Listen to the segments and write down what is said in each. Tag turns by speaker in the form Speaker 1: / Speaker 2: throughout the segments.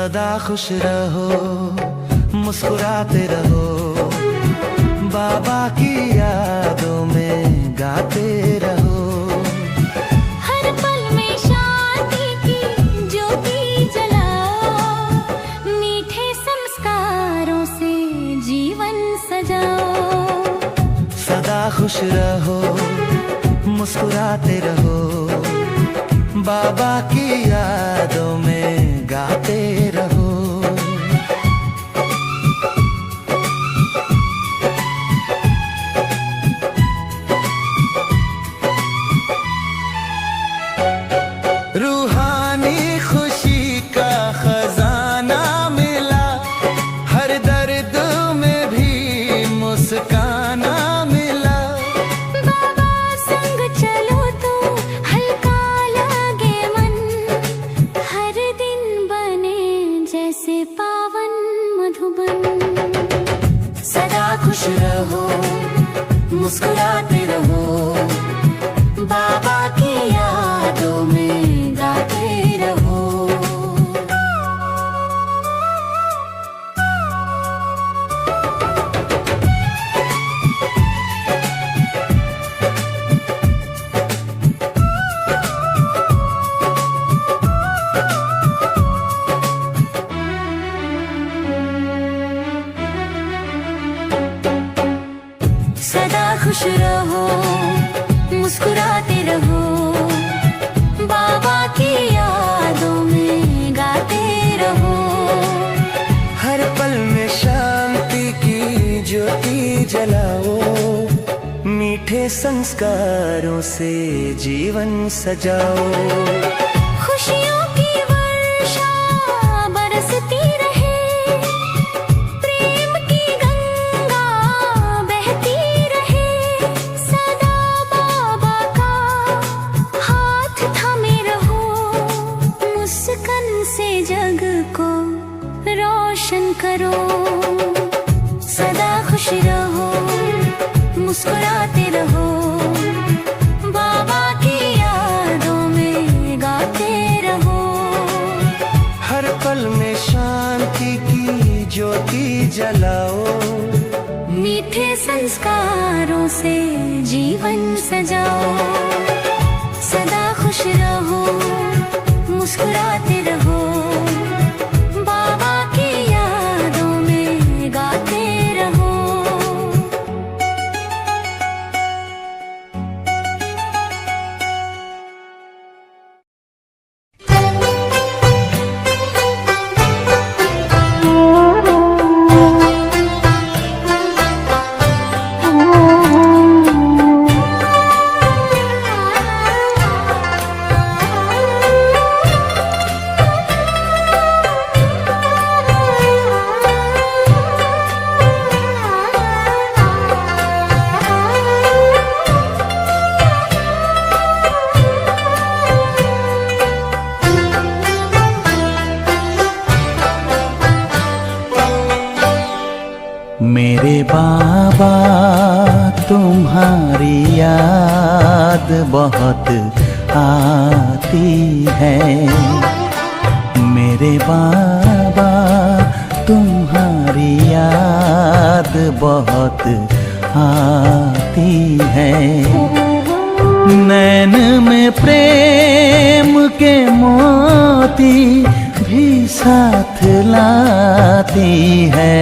Speaker 1: सदा खुश रहो, मुस्कुराते रहो, बाबा की यादों में गाते रहो।
Speaker 2: हर पल में शांति की ज्योति जलाओ, मीठे संस्कारों से जीवन सजाओ।
Speaker 1: सदा खुश रहो, मुस्कुराते रहो, बाबा की यादों में गाते रहो। रूहानी खुशी का खजाना मिला, हर दर्द में भी मुस्काना मिला।
Speaker 2: बाबा संग चलो तो हल्का लागे मन, हर दिन बने जैसे पावन मधुबन।
Speaker 1: सदा खुश रहो, मुस्कुराते रहो, बाबा की यादों में गाते रहो। सदा खुश रहो, मुस्कुराते रहो, बाबा की यादों में गाते रहो। हर पल में शांति की ज्योति जलाओ, मीठे संस्कारों से जीवन सजाओ।
Speaker 2: खुशियों की वर्षा बरसती रहे, प्रेम की गंगा बहती रहे। सदा बाबा का हाथ थामे रहो, मुस्कान से जग को रोशन करो। सदा खुश रहो, मुस्कुराते रहो, बाबा की यादों में गाते रहो।
Speaker 1: हर पल में शांति की ज्योति जलाओ,
Speaker 2: मीठे संस्कारों से जीवन सजाओ। सदा खुश रहो, मुस्कुराते रहो, बाबा की यादों में गाते रहो।
Speaker 1: मेरे बाबा तुम्हारी याद बहुत आती है। मेरे बाबा तुम्हारी याद बहुत आती है। नैन में प्रेम के मोती भी साथ लाती है।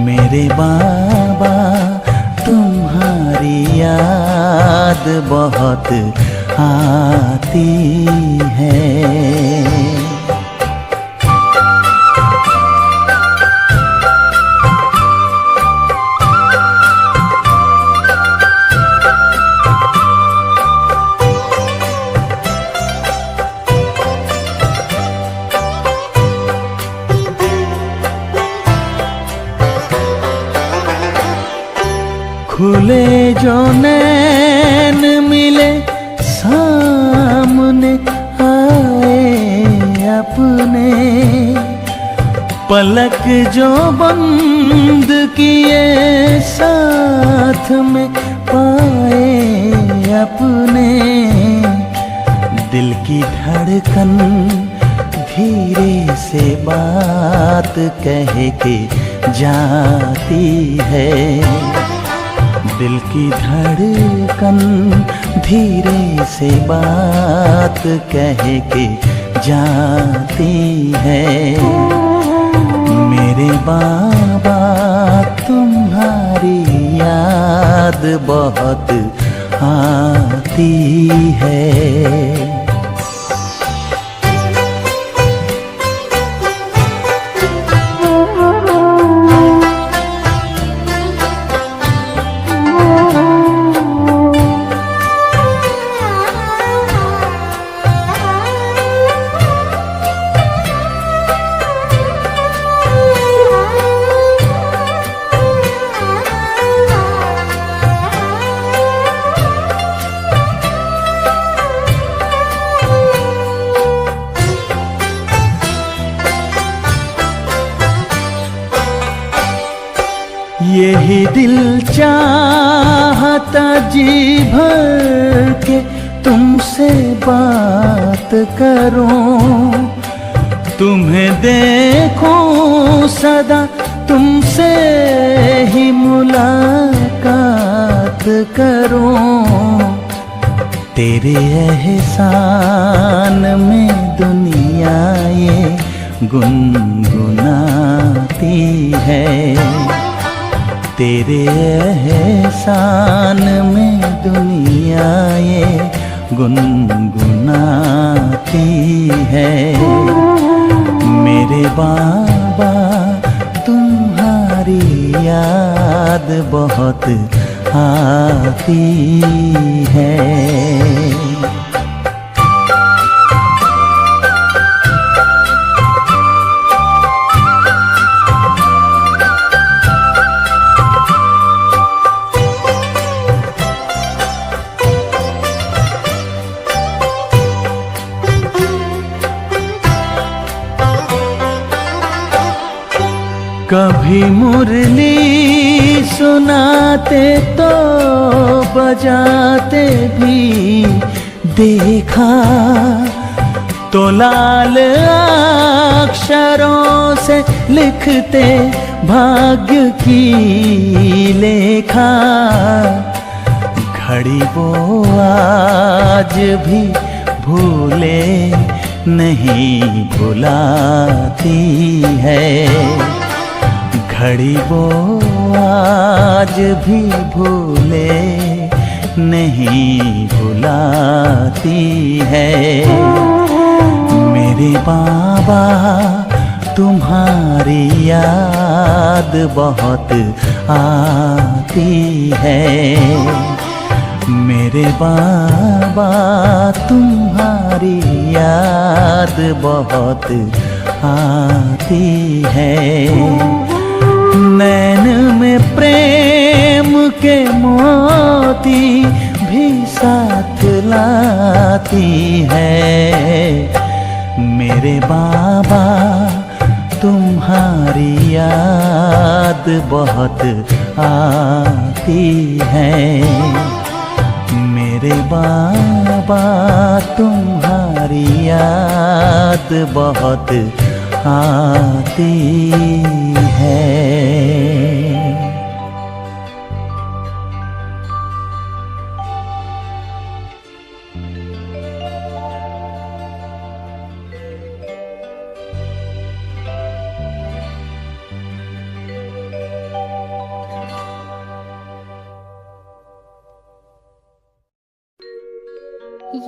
Speaker 1: मेरे बाबा तुम्हारी याद बहुत आती है। खुले जो नैन मिले सामने आए अपने, पलक जो बंद किए साथ में पाए अपने। दिल की धड़कन धीरे बात कह के जाती है। दिल की धड़कन धीरे से बात कह के जाती है। मेरे बाबा तुम्हारी याद बहुत आती है। यही दिल चाहता जी भर के तुमसे बात करूं, तुम्हें देखूं सदा, तुमसे ही मुलाकात करूं। तेरे एहसान में दुनिया ये गुनगुनाती है। तेरे एहसान में दुनिया ये गुनगुनाती है। मेरे बाबा तुम्हारी याद बहुत आती है। कभी मुरली सुनाते तो बजाते भी देखा, तो लाल अक्षरों से लिखते भाग्य की लेखा। घड़ी वो आज भी भूले नहीं भुलाती है। घड़ी वो आज भी भूले नहीं भुलाती है। मेरे बाबा तुम्हारी याद बहुत आती है। मेरे बाबा तुम्हारी याद बहुत आती है। नैन में प्रेम के मोती भी साथ लाती है। मेरे बाबा तुम्हारी याद बहुत आती है। मेरे बाबा तुम्हारी याद बहुत आती है।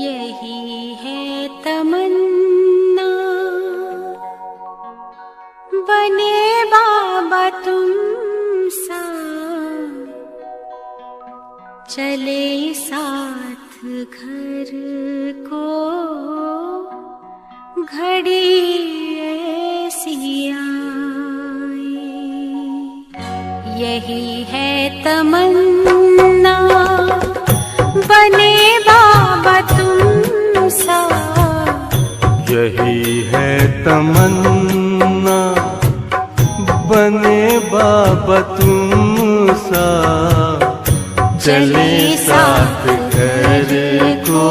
Speaker 2: यही है तमन्ना, बने बाबा तुम सा, चले साथ घर को घड़ी ऐसी आए। यही है तमन्ना, बने बाबा तुम सा।
Speaker 3: यही है तमन्ना, बने बाबा तुम सा, चले साथ घर को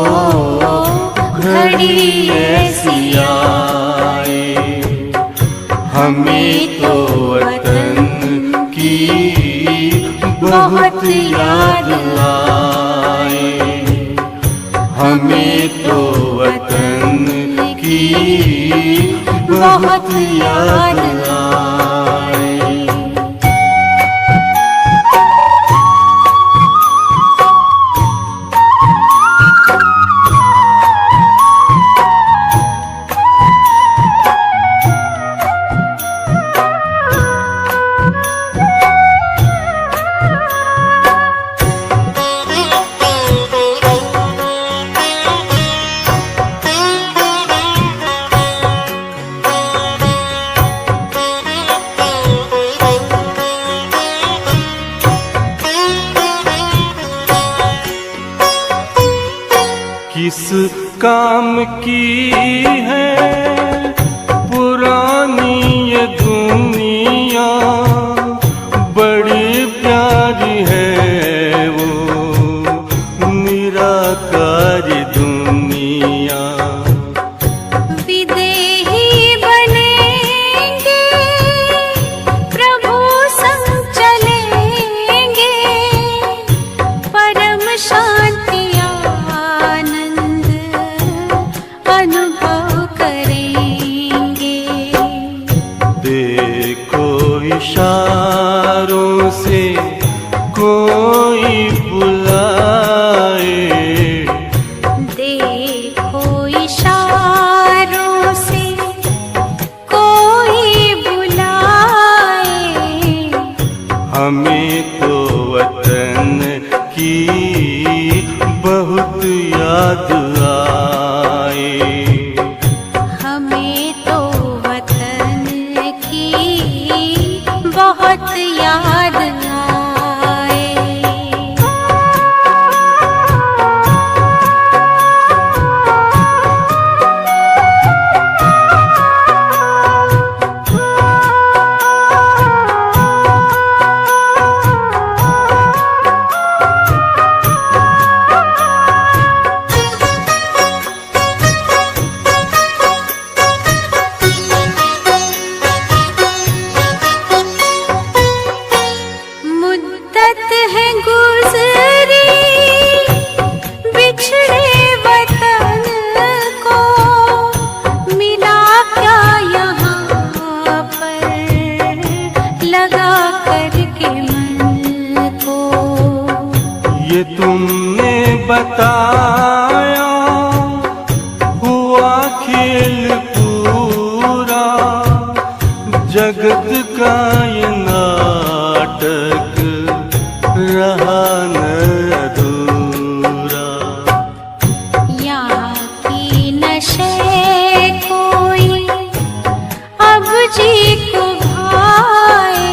Speaker 3: घड़ी ऐसी आए। हमें तो वतन की बहुत याद आए, हमें तो वतन की बहुत याद आए। किस काम की है पुरानी ये दुनिया, बड़ी प्यारी है वो निराकारी दुनिया।
Speaker 2: विदेही बनेंगे प्रभु संग चलेंगे, परम शांति आनंद अनुभव करेंगे।
Speaker 3: देखो इशारों से कोई बुलाए,
Speaker 2: देखो इशारों से कोई बुलाए,
Speaker 3: हमें तो वतन की बहुत याद आए,
Speaker 2: हमें तो वतन की बहुत याद आए। मुद्दत है गुज़री बिछड़े वतन को, मिला क्या यहाँ पर लगा करके मन को।
Speaker 3: ये तुमने बताया हुआ खेल पूरा, जगत का ये नाटक रहा न अधूरा।
Speaker 2: यहाँ की नशे कोई अब जी को भाए,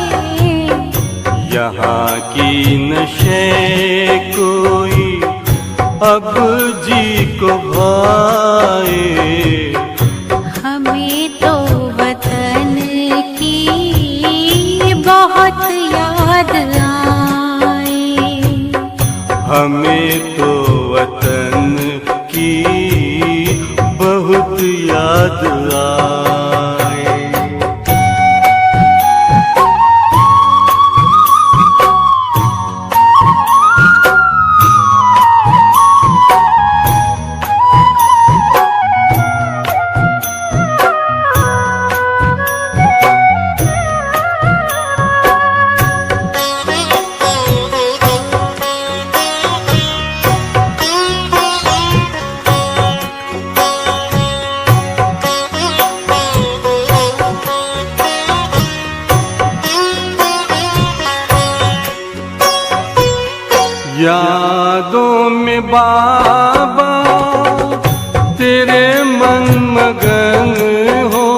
Speaker 3: यहाँ की नशे कोई अब जी को भाए,
Speaker 2: हमें तो वतन की बहुत याद आए,
Speaker 3: हमें तो वतन की बहुत याद आए। यादों में बाबा तेरे मन मगन हो,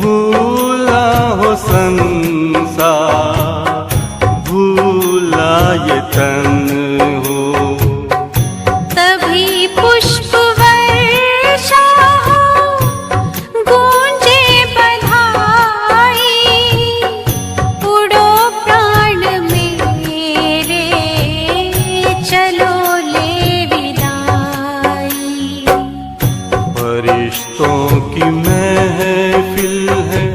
Speaker 3: भूला हो संसार, भूला ये तन हो।
Speaker 2: तभी पुष्प वर्षा हो, गूंजे बधाई, उड़ो प्राण मेरे, चलो ले विदाई।
Speaker 3: फरिश्तों की महफिल है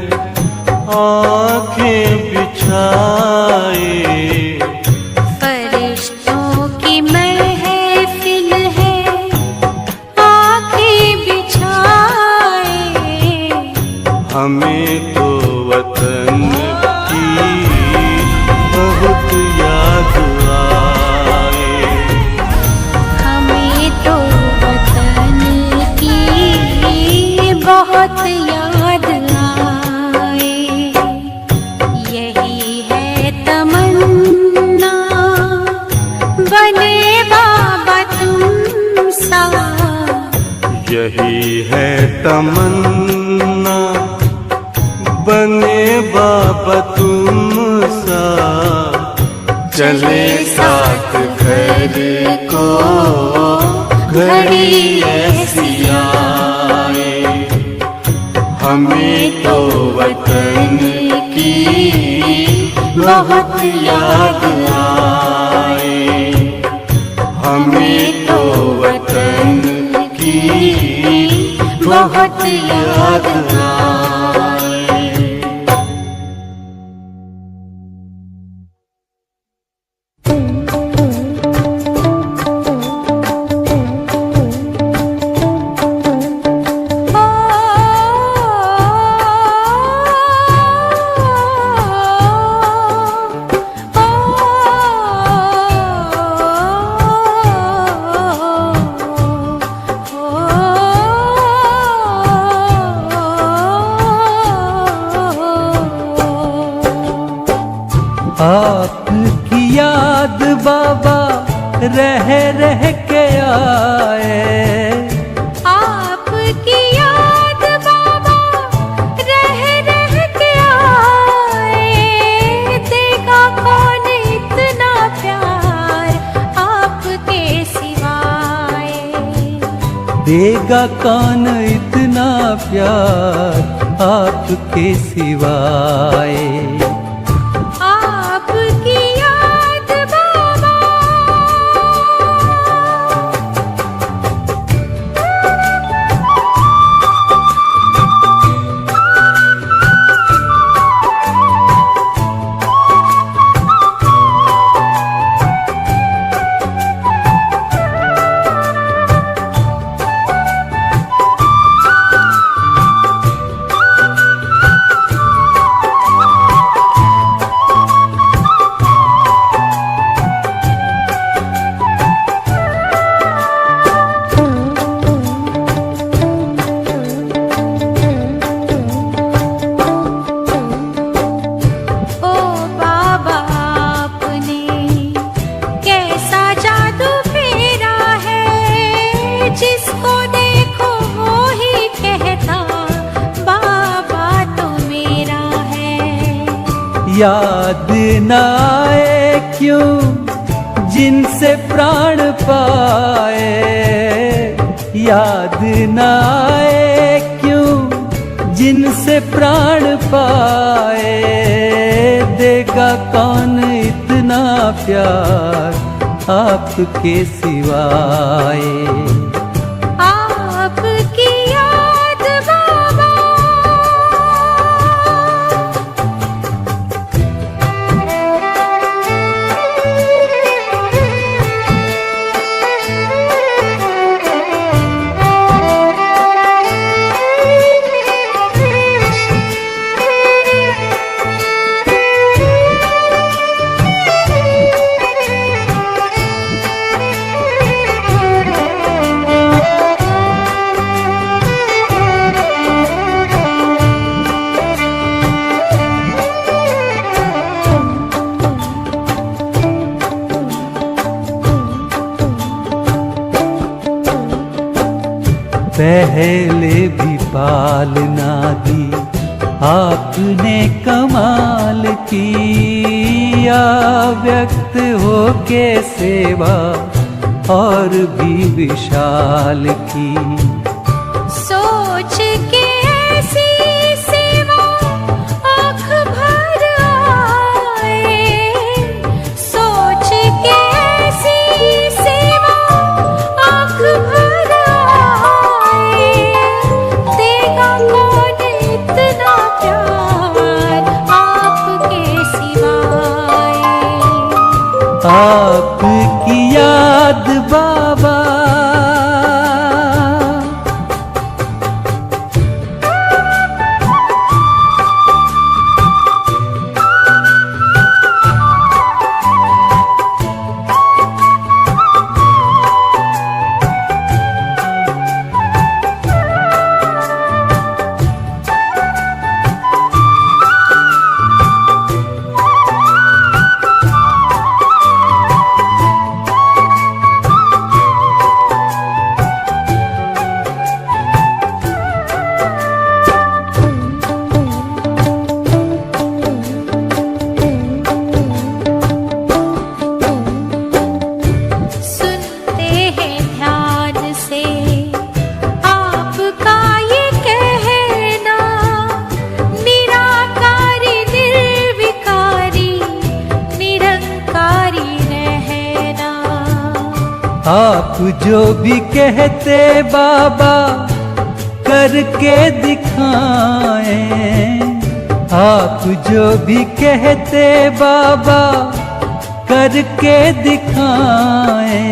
Speaker 2: बहुत याद आए। यही है तमन्ना बने बाबा तुम सा।
Speaker 3: यही है तमन्ना बने बाबा तुम सा। चले साथ घर को घड़ी ऐसी आए। हमें तो वतन की बहुत याद आए। हमें तो वतन की बहुत याद आए।
Speaker 1: आपकी याद बाबा रह रह के आए।
Speaker 2: आपकी याद बाबा रह रह के आए। देगा कौन इतना प्यार आपके सिवाय।
Speaker 1: देगा कौन इतना प्यार आपके सिवाय।
Speaker 2: आपकी याद बाबा
Speaker 1: याद न आए क्यों जिनसे प्राण पाए। याद न आए क्यों जिनसे प्राण पाए। देगा कौन इतना प्यार आपके सिवाय।
Speaker 2: आपकी याद बाबा
Speaker 1: पहले भी पालना दी आपने कमाल की। या व्यक्त हो के सेवा और भी विशाल की।
Speaker 2: सोच के ऐसी सेवा आँख भर आए। सोच के ऐसी सेवा आँख भर आए। देगा कौन इतना प्यार आपके सिवाय।
Speaker 1: आपकी याद बाबा आप जो भी कहते बाबा करके दिखाएं, आप जो भी कहते बाबा करके दिखाएं,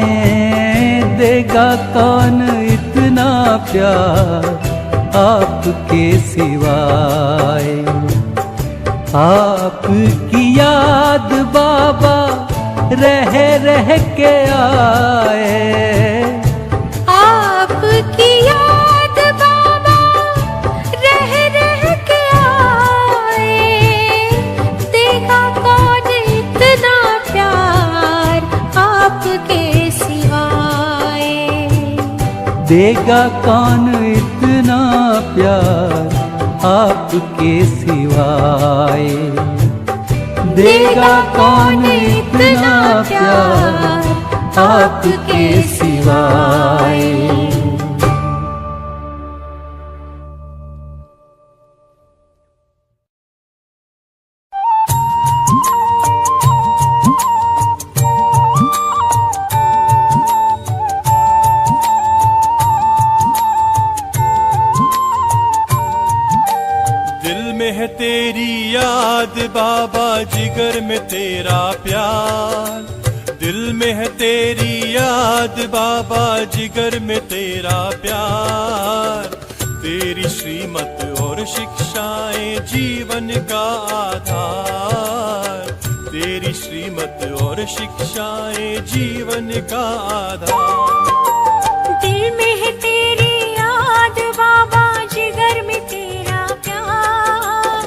Speaker 1: देगा कौन इतना प्यार आपके सिवाय। आपकी याद बाबा रह रह के आए,
Speaker 2: आपकी याद बाबा रह रह के आए, देगा कौन इतना प्यार आपके सिवाय।
Speaker 1: देगा कौन इतना प्यार आपके सिवाय। देगा कौन इतना प्यार आपके सिवाय।
Speaker 3: तेरी याद बाबा, जिगर में तेरा प्यार। दिल में है तेरी याद बाबा, जिगर में तेरा प्यार। तेरी श्रीमत और शिक्षाएं जीवन का आधार। तेरी श्रीमत और शिक्षाएं जीवन का आधार।
Speaker 2: दिल में है तेरी याद बाबा, जिगर में तेरा प्यार।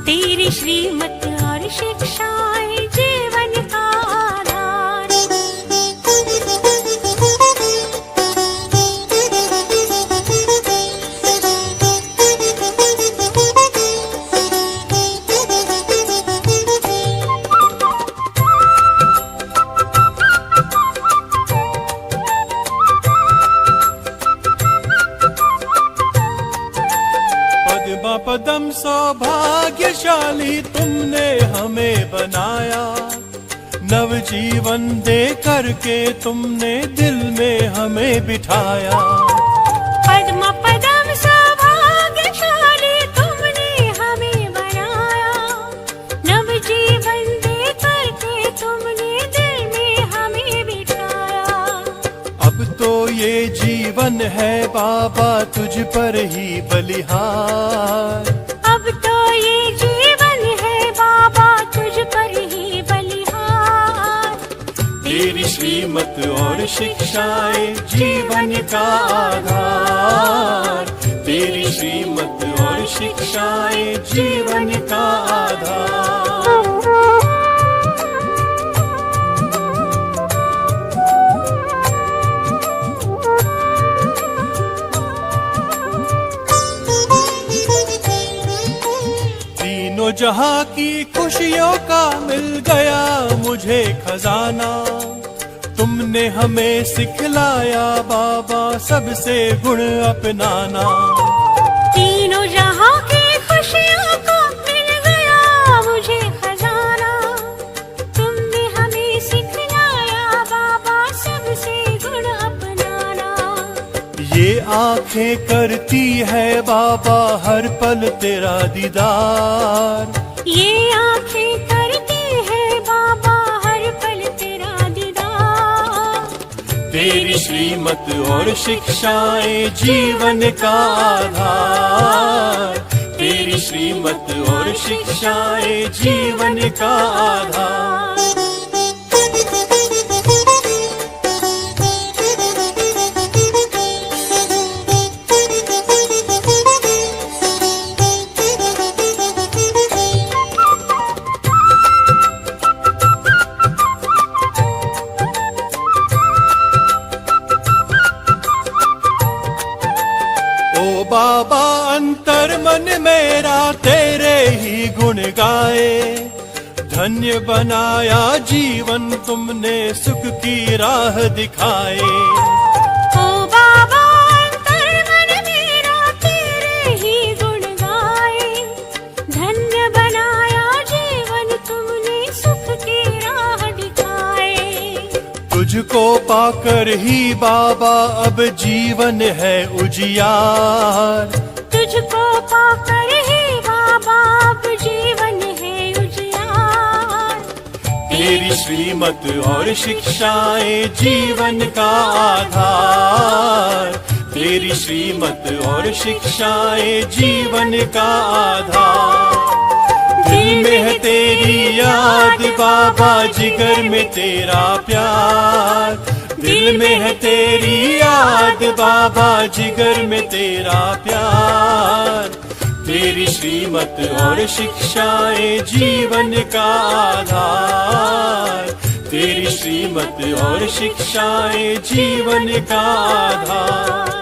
Speaker 2: तेरी श्रीमत और शिक्षाएं जीवन का आधार।
Speaker 3: पदम सौभाग्यशाली तुमने हमें बनाया। नव जीवन दे करके तुमने दिल में हमें बिठाया।
Speaker 2: पद्म पदम सौभाग्यशाली तुमने हमें बनाया। नव जीवन दे करके तुमने दिल में हमें बिठाया।
Speaker 3: अब तो ये जीवन है बाबा तुझ पर ही बलिहार।
Speaker 2: अब तो ये जीवन है बाबा तुझ पर ही बलिहार।
Speaker 3: तेरी श्रीमत और शिक्षाएं जीवन का आधार। तेरी श्रीमत और शिक्षाएं जीवन का आधार। जहाँ की खुशियों का मिल गया मुझे खजाना। तुमने हमें सिखलाया बाबा सबसे गुण अपनाना।
Speaker 2: तीनों जहाँ की खुशियों को मिल गया मुझे खजाना। तुमने हमें सिखलाया बाबा सबसे गुण अपनाना।
Speaker 3: ये आंखें करती है बाबा हर पल तेरा दीदार।
Speaker 2: ये आंखें करती है बाबा हर पल तेरा दीदार।
Speaker 3: तेरी श्रीमत और शिक्षाएं जीवन का आधार। तेरी श्रीमत और शिक्षाएं जीवन का आधार। बाबा अंतर मन मेरा तेरे ही गुण गाए। धन्य बनाया जीवन तुमने सुख की राह दिखाए।
Speaker 2: ओ बाबा अंतर मन मेरा तेरे ही गुण गाए। धन्य बनाया जीवन तुमने सुख की राह दिखाए।
Speaker 3: तुझको पाकर ही बाबा अब जीवन है उजियार।
Speaker 2: तुझको पाकर ही बाबा अब जीवन है उजियार।
Speaker 3: तेरी श्रीमत और शिक्षाएं जीवन का आधार। तेरी श्रीमत और शिक्षाएं जीवन का आधार। दिल में है तेरी याद बाबा, जिगर में तेरा प्यार। दिल में है तेरी याद बाबा, जिगर में तेरा प्यार। तेरी श्रीमत और शिक्षाएं जीवन का आधार। तेरी श्रीमत और शिक्षाएं जीवन का आधार।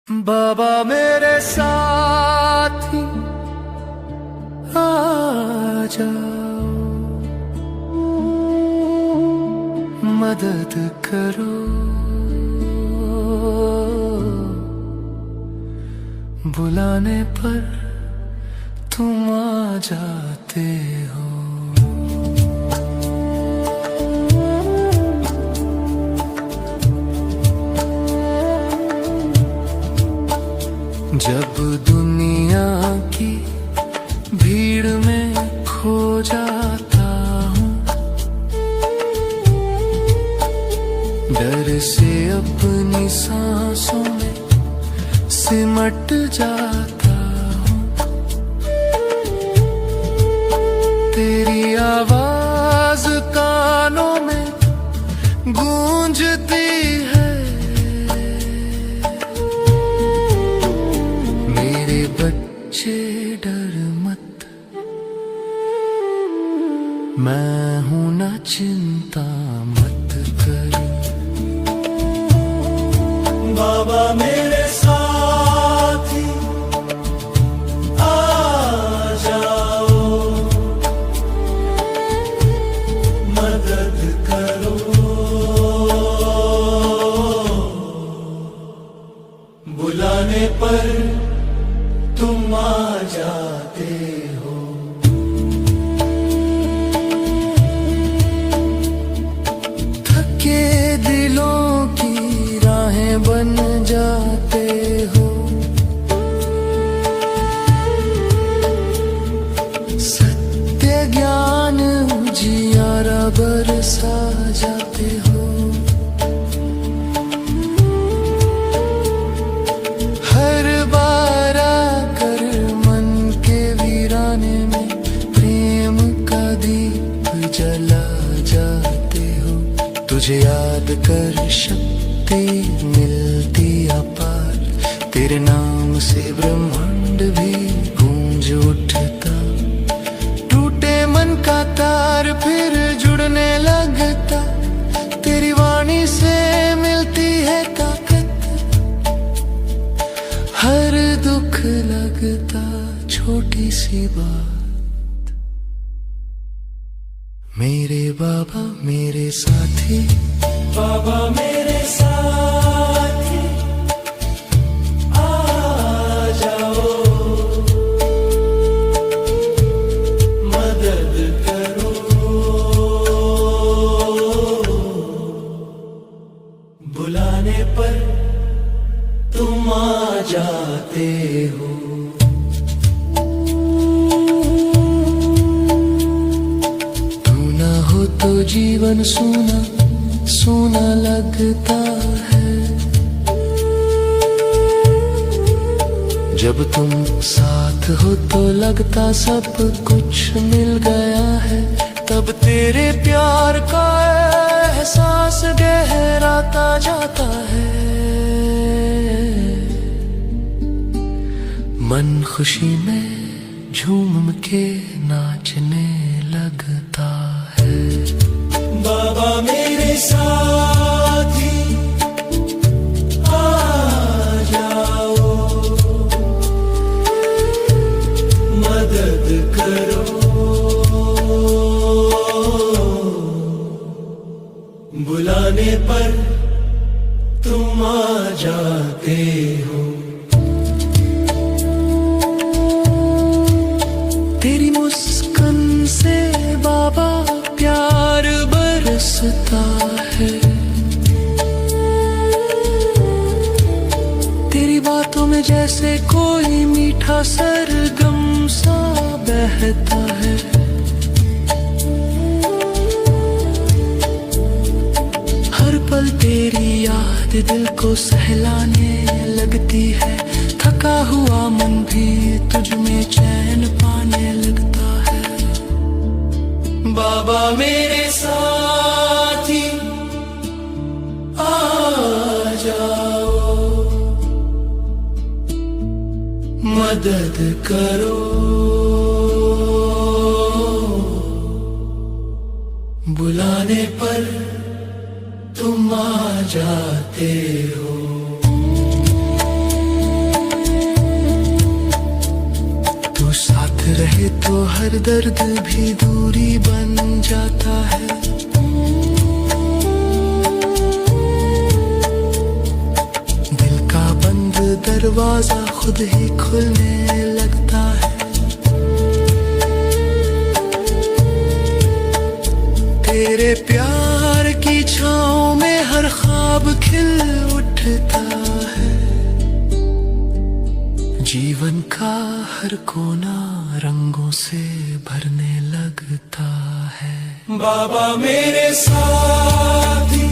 Speaker 1: बाबा मेरे साथी आ जाओ, मदद करो, बुलाने पर तुम आ जाते हो। जब दुनिया की भीड़ में खो जाता हूँ, डर से अपनी सांसों में सिमट जाता हूँ। तेरी आवाज कानों में गूंजती है। बच्चे डर मत, मैं हूं ना, चिंता मत कर। बाबा मेरे साथी आ जाओ, मदद करो, बुलाने पर तुम आ जाते हो। थके दिलों की राहें बन जाते हो। सत्य ज्ञान उजियारा बरसा जाते हो। तुझे याद कर शक्ति मिलती अपार। तेरे नाम से ब्रह्मांड भी गूंज उठता। टूटे मन का तार फिर जुड़ने लगता। तेरी वाणी से मिलती है ताकत। हर दुख लगता छोटी सी बात। मेरे बाबा मेरे साथी, बाबा मेरे साथी आ जाओ, मदद करो, बुलाने पर तुम आ जाते हो। तो जीवन सूना सूना लगता है। जब तुम साथ हो तो लगता सब कुछ मिल गया है। तब तेरे प्यार का एहसास गहराता जाता है। मन खुशी में झूम के नाचने लगता है। बाबा मेरे साथी बरसता है। तेरी बातों में जैसे कोई मीठा सरगम सा बहता है। हर पल तेरी याद दिल को सहलाने लगती है। थका हुआ मन भी तुझ में चैन पाने लगता है। बाबा मेरे साथी आ जाओ, मदद करो, बुलाने पर तुम आ जाते हो। तू साथ रहे तो हर दर्द भी दूरी बन जाता है। दिल का बंद दरवाजा खुद ही खुलने लगता है। तेरे प्यार की छाँव में हर ख्वाब खिल उठता है। जीवन का हर कोना रंगों से भरने लगता है। बाबा मेरे साथी